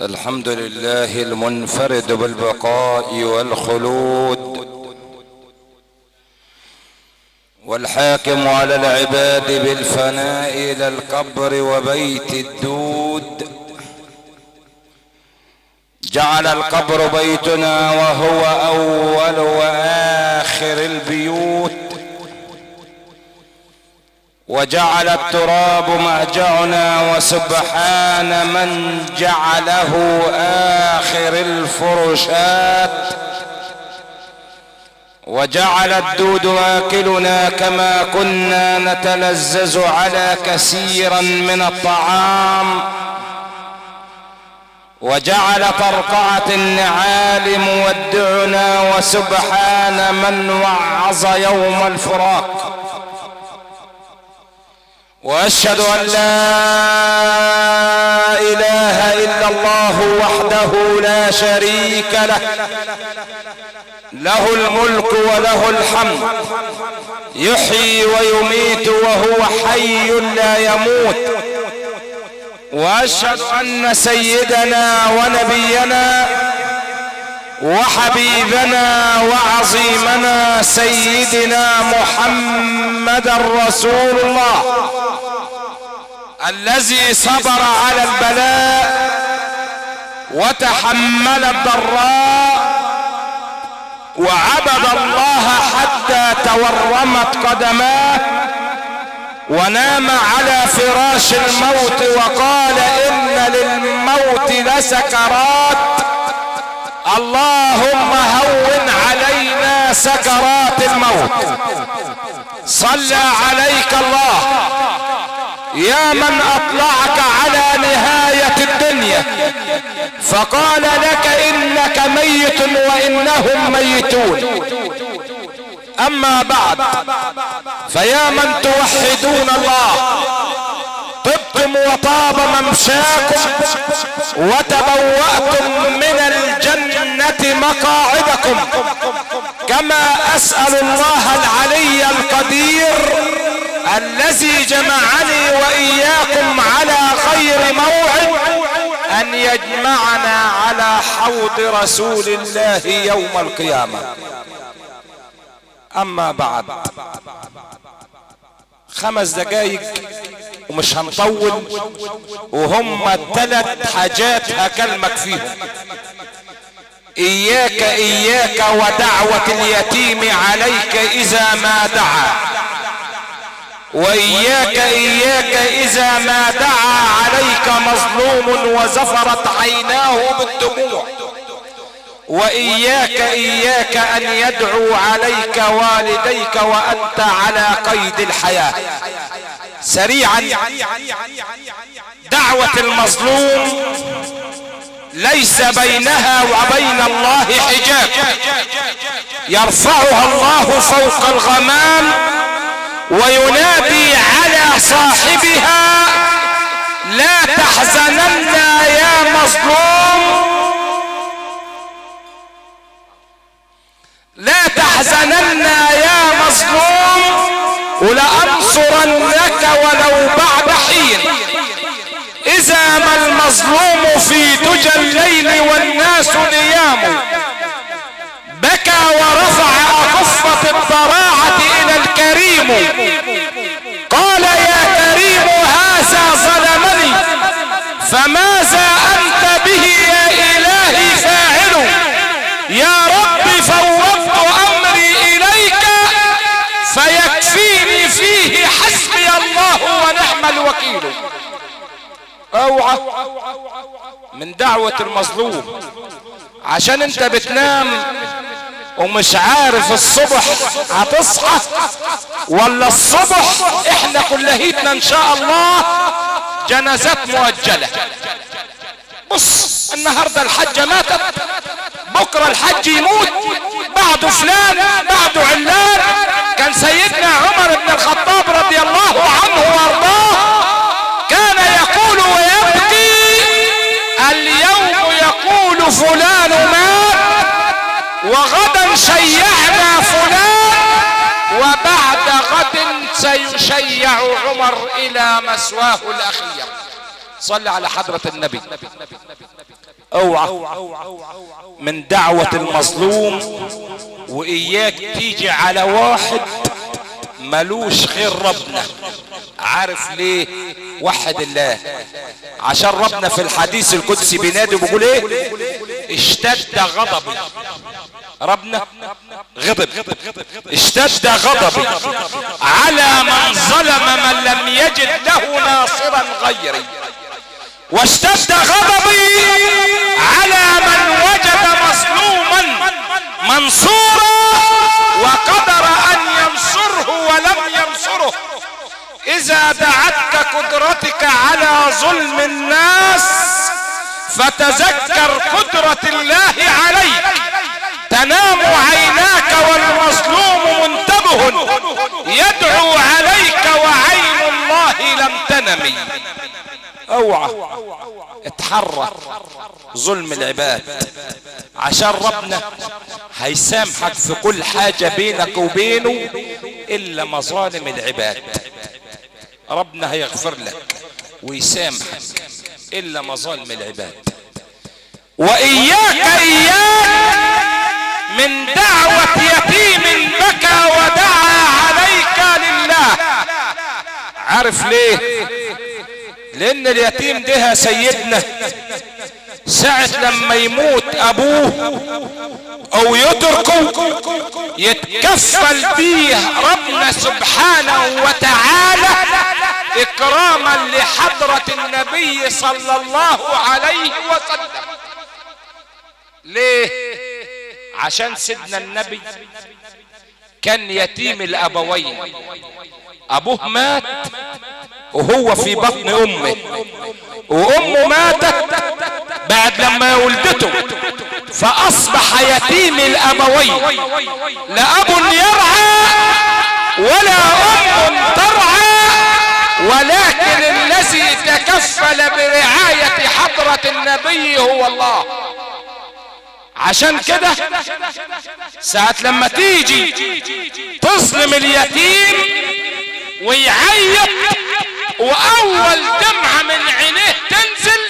الحمد لله المنفرد بالبقاء والخلود، والحاكم على العباد بالفناء إلى القبر وبيت الدود. جعل القبر بيتنا وهو أول وآخر البيوت، وجعل التراب مهجعنا، وسبحان من جعله آخر الفرشات، وجعل الدود آكلنا كما كنا نتلذذ على كثيرا من الطعام، وجعل طرقعة النعال مودعنا، وسبحان من وعظ يوم الفراق. واشهد ان لا اله الا الله وحده لا شريك له، له الملك وله الحمد، يحيي ويميت وهو حي لا يموت. واشهد ان سيدنا ونبينا وحبيبنا وعظيمنا سيدنا محمد رسول الله، الذي صبر على البلاء وتحمل الضراء وعبد الله حتى تورمت قدماه، ونام على فراش الموت وقال إن للموت لسكرات، اللهم هون علينا سكرات الموت. صلى عليك الله يا من اطلعك على نهاية الدنيا فقال لك انك ميت وانهم ميتون. اما بعد، فيا من توحدون الله، طبتم وطاب ممشاكم وتبوأتم من الجنة مقاعدكم، كما أسأل الله العلي القدير الذي جمعني وإياكم على خير موعد أن يجمعنا على حوض رسول الله يوم القيامة. أما بعد، 5 دقايق ومش هنطول، وهم 3 حاجات هكلمك فيهم. إياك إياك ودعوة اليتيم عليك إذا ما دعا، وإياك إياك إذا ما دعا عليك مظلوم وزفرت عيناه بالدموع، وإياك إياك أن يدعو عليك والديك وأنت على قيد الحياة. سريعا، دعوة المظلوم ليس بينها وبين الله حجاب، يرفعها الله فوق الغمام وينادي على صاحبها: لا تحزنن يا مظلوم، لا تحزنن يا مظلوم، ولأنصرنك ولو بعد حين. إذا ما المظلوم في دجى الليل والناس نيام، بكى ورفع أكفة الضراعة إلى الكريم، قال يا كريم هذا ظلمني، فماذا أنت به يا إلهي فاعل؟ يا رب فوضت أمري إليك فيكفيني فيه حسبي الله ونعم الوكيل. اوعى من دعوة المظلوم، عشان انت بتنام ومش عارف الصبح هتصحى ولا الصبح احنا كلهيتنا ان شاء الله جنازات مؤجلة. بص، النهاردة الحجة ماتت، بكرة الحج يموت، بعده فلان، بعده علان. كان سيدنا عمر بن الخطاب رضي الله عنه وارضاه كان يقول ويبكي: اليوم يقول فلان مات، وغدا شيعنا فلان، وبعد غد سيشيع عمر الى مثواه الاخير. صل على حضرة النبي. اوعى من دعوة المظلوم واياك تيجي على واحد ملوش خير ربنا. عارف ليه؟ وحد الله. عشان ربنا في الحديث القدسي بينادي وبيقول ايه؟ اشتد غضبي. ربنا غضب، اشتد غضبي على من ظلم من لم يجد له ناصرا غيري، واشتد غضبي على من وجد مظلوما منصورا وقدر ان ينصره ولم ينصره. اذا دعتك قدرتك على ظلم الناس فتذكر قدرة الله عليك. تنام عيناك والمظلوم منتبه يدعو عليك وعين الله لم تنم. اوعى اتحرك ظلم العباد، عشان ربنا هيسامحك في كل حاجة بينك وبينه الا مظالم العباد. ربنا هيغفر لك ويسامحك الا مظالم العباد. واياك من دعوة يتيم بكى ودعا عليك لله. عارف ليه؟ لان اليتيم ده سيدنا ساعة لما يموت ابوه او يتركه يتكفل بيه ربنا سبحانه وتعالى اكراما لحضرة النبي صلى الله عليه وسلم. ليه؟ عشان سيدنا النبي كان يتيم الابوين، ابوه مات وهو في بطن امه، وامه ماتت بعد لما ولدته، فاصبح يتيم الابوين، لا اب يرعى ولا ام ترعى، ولكن الذي تكفل برعاية حضرة النبي هو الله. عشان كده ساعة لما تيجي تظلم اليتيم ويعيط واول دمعة من عينيه تنزل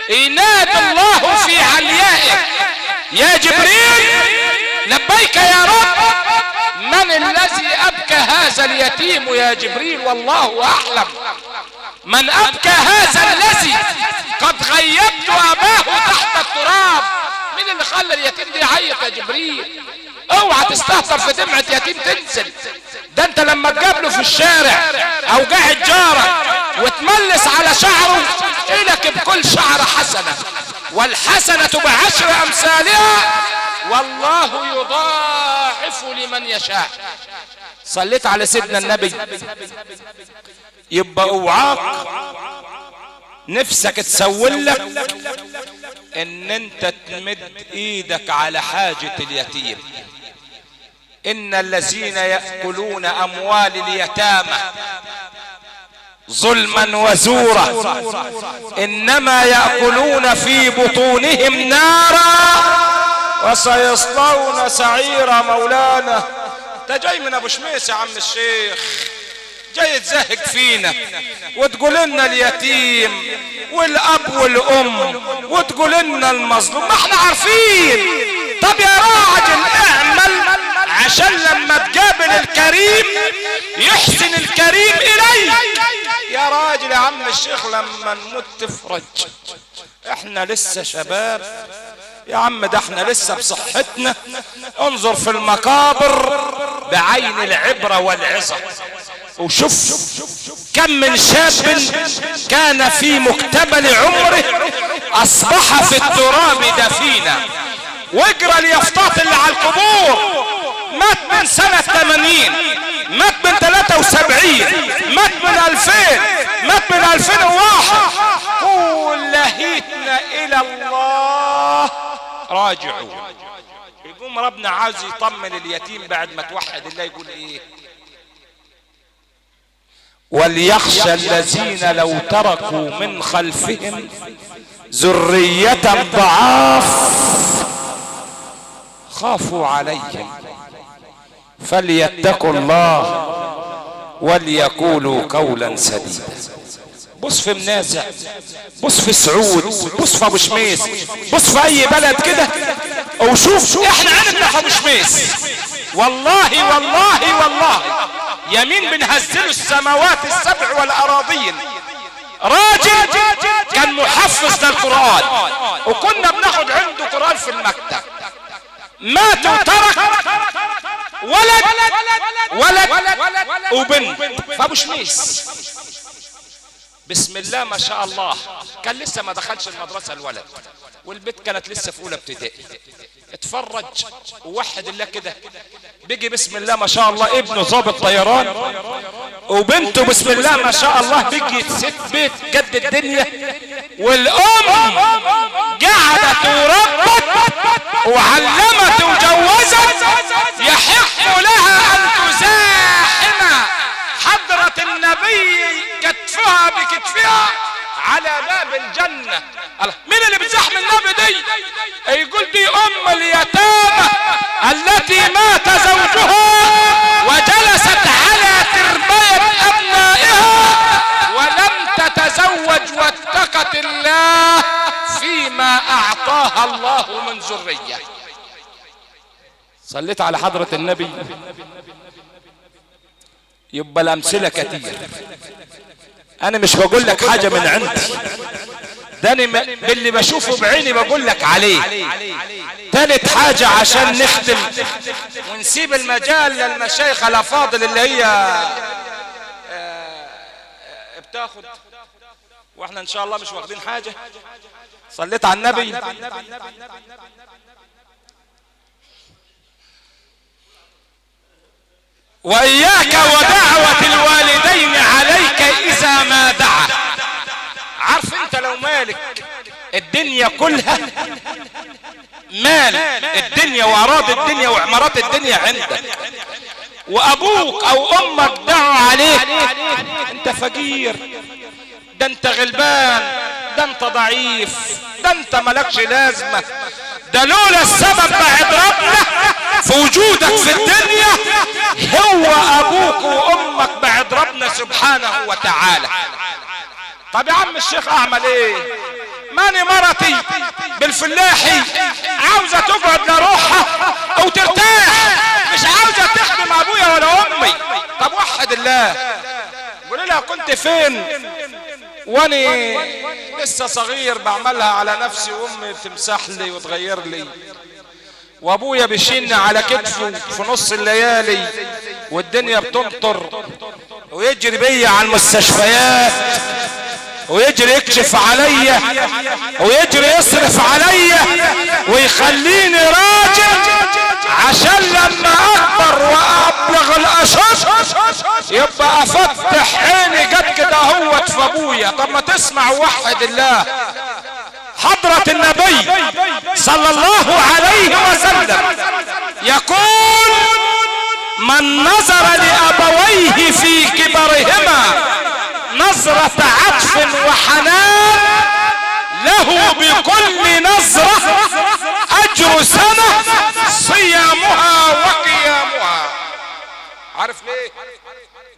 ينادي الله في عليائه يا جبريل لبيك يا رب، من الذي ابكى هذا اليتيم يا جبريل؟ والله اعلم. من ابكى هذا الذي قد غيبت اباه تحت التراب؟ مين اللي خلى اليتيم ده يعيط يا جبريل؟ اوعى تستهتر في دمعة يتيم تنزل. ده انت لما تقابله في الشارع او قاعد جارك وتملس على شعره الك بكل شعر حسنة، والحسنة ب10 امثالها والله يضاعف لمن يشاء. صليت على سيدنا النبي. يبقى اوعاك نفسك تسولك ان انت تمد ايدك على حاجة اليتيم. ان الذين يأكلون اموال اليتامى ظلما وزورا انما يأكلون في بطونهم نارا وسيصلون سعيرا. مولانا انت جاي من ابو شميس يا عم الشيخ، جاي تزهق فينا وتقول لنا اليتيم والاب والام وتقول لنا المظلوم. ما احنا عارفين. طب يا راجل اعمل عشان لما تقابل الكريم يحسن الكريم اليك. يا راجل يا عم الشيخ لما نموت تفرج. احنا لسه شباب يا عم، ده احنا لسه بصحتنا. انظر في المقابر بعين العبرة والعظة وشوف كم من شاب كان في مقتبل عمره اصبح في التراب دفينا. واجرى اليافطات اللي على القبور، مات من سنة 80، مات من 73، مات من 2000، مات من 2001. قول لهيتنا الى الله راجعوا. يقوم ربنا عاوز يطمن اليتيم بعد ما توحد الله، يقول ايه؟ وليخشى الذين لو تركوا من خلفهم ذرية ضعاف خافوا عليهم فليتقوا الله وليقولوا قولا سديدا. بص في منازع، بص في سعود، بص في ابو شميس، بص في اي بلد كده وشوف احنا عندنا في ابو شميس والله والله والله يمين بنهزله السماوات السبع والاراضين، راجل كان محفظ للقرآن وكنا بناخد عنده قرآن في المكتب، مات وترك ولد وبنت فابو شميس. بسم الله ما شاء الله، كان لسه ما دخلش المدرسة الولد، والبنت كانت لسه في اولى ابتدائي. اتفرج ووحد الله كده، بيجي بسم الله ما شاء الله ابنه ضابط طيران، وبنته بسم الله ما شاء الله بيجي ست بيت قد الدنيا، والام قعدت وربت وعلمت وجوزت، يحق لها ان تزاحم حضرة النبي كتفها بكتفها على باب الجنة. مين اللي بتزاحم النبي دي؟ يقول دي ام اليتامى التي مات زوجها وجلست على تربية ابنائها ولم تتزوج واتقت الله فيما اعطاها الله من ذرية. صليت على حضرة النبي. يبقى الامثلة كتير، انا مش بقول لك حاجة من عندي، ده انا باللي بشوفه بعيني بقول لك عليه. ثالث حاجة عشان نختم ونسيب المجال للمشايخ الافاضل اللي هي بتاخد واحنا ان شاء الله مش واخدين حاجة. صليت على النبي. وإياك ودعوة الوالدين عليك إذا ما دعا. عارف انت لو مالك الدنيا كلها، مال الدنيا وأراضي الدنيا وعمارات الدنيا عندك، وأبوك أو أمك دعوا عليك، انت فقير، ده انت غلبان، ده انت ضعيف، ده انت ملكش لازمة، ده لولا السبب بعد ربنا في وجودك في الدنيا هو ابوك وامك بعد ربنا سبحانه وتعالى. طب يا عم الشيخ اعمل ايه؟ ماني مرتي بالفلاحي عاوزة تقعد لروحها او ترتاح، مش عاوزة تخدم ابويا ولا امي. طب وحد الله، قول لها كنت فين واني لسه صغير بعملها على نفسي، وامي تمسح لي وتغير لي، وابويا بيشيلني على كتفه في نص الليالي والدنيا بتمطر، ويجري بيا على المستشفيات، ويجري يكشف عليا، ويجري يصرف عليا، ويخليني راجل عشان لما اكبر وابلغ الاشد يبقى افتح عيني قد كده اهوت في ابويا. طب ما تسمع وحد الله، حضرة النبي صلى الله عليه وسلم يقول من نظر لأبويه في كبرهما نظرة عطف وحنان له بكل نظرة أجر سنة صيامها وقيامها. عارف ليه؟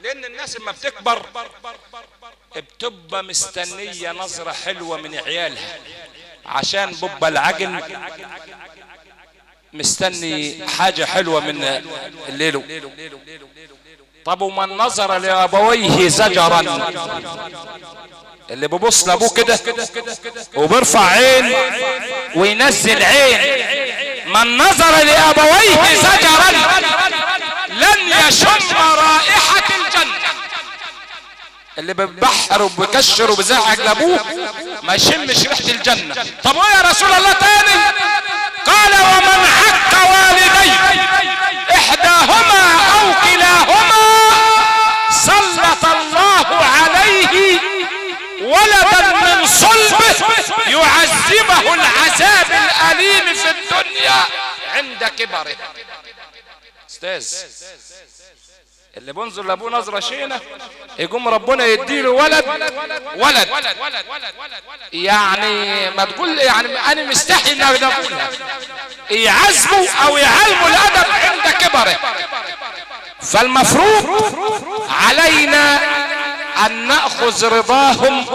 لأن الناس لما بتكبر بتبقى مستنية نظرة حلوة من عيالها، عشان ببقى العجل مستني حاجة حلوة من الليل. طب ومن نظر لأبويه زجرا، اللي ببص لأبوه كده وبرفع عين وينزل عين، من نظر لأبويه زجرا لن يشم رائحة الجنة. اللي ببحر وبكشر وبزعج لابوه ما يشمش ريحة الجنة. طب ويا رسول الله تاني؟ قال ومن حق والديه احداهما او كلاهما سلط الله عليه ولدا من صلبه يعذبه العذاب الاليم في الدنيا عند كبره. استاذ اللي بنظر لابوه نظره شينه يقوم ربنا يديله ولد يعني ما تقول يعني انا مستحي ان اقولها، يعذبه او يعلمه الادب عند كبره. فالمفروض علينا أن نأخذ رضاهم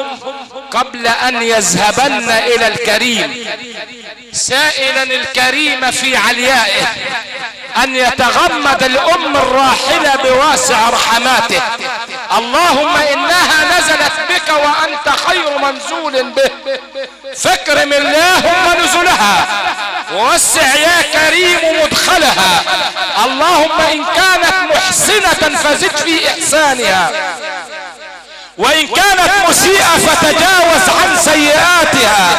قبل أن يذهبن إلى الكريم، سائلا الكريم في عليائه أن يتغمد الأم الراحلة بواسع رحماته. اللهم إنها نزلت بك وأنت خير منزول به، فاكرم اللهم نزلها ووسع يا كريم مدخلها. اللهم إن كانت محسنة فزد في إحسانها، وإن كانت مسيئة فتجاوز عن سيئاتها.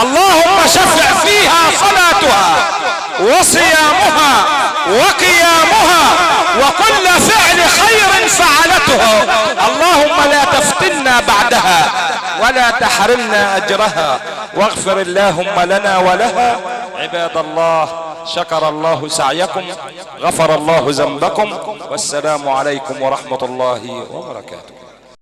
اللهم شفع فيها صلاتها وصيامها وقيامها وكل فعل خير فعلته. اللهم لا تفتنا بعدها ولا تحرمنا أجرها، واغفر اللهم لنا ولها. عباد الله، شكر الله سعيكم، غفر الله ذنبكم، والسلام عليكم ورحمة الله وبركاته.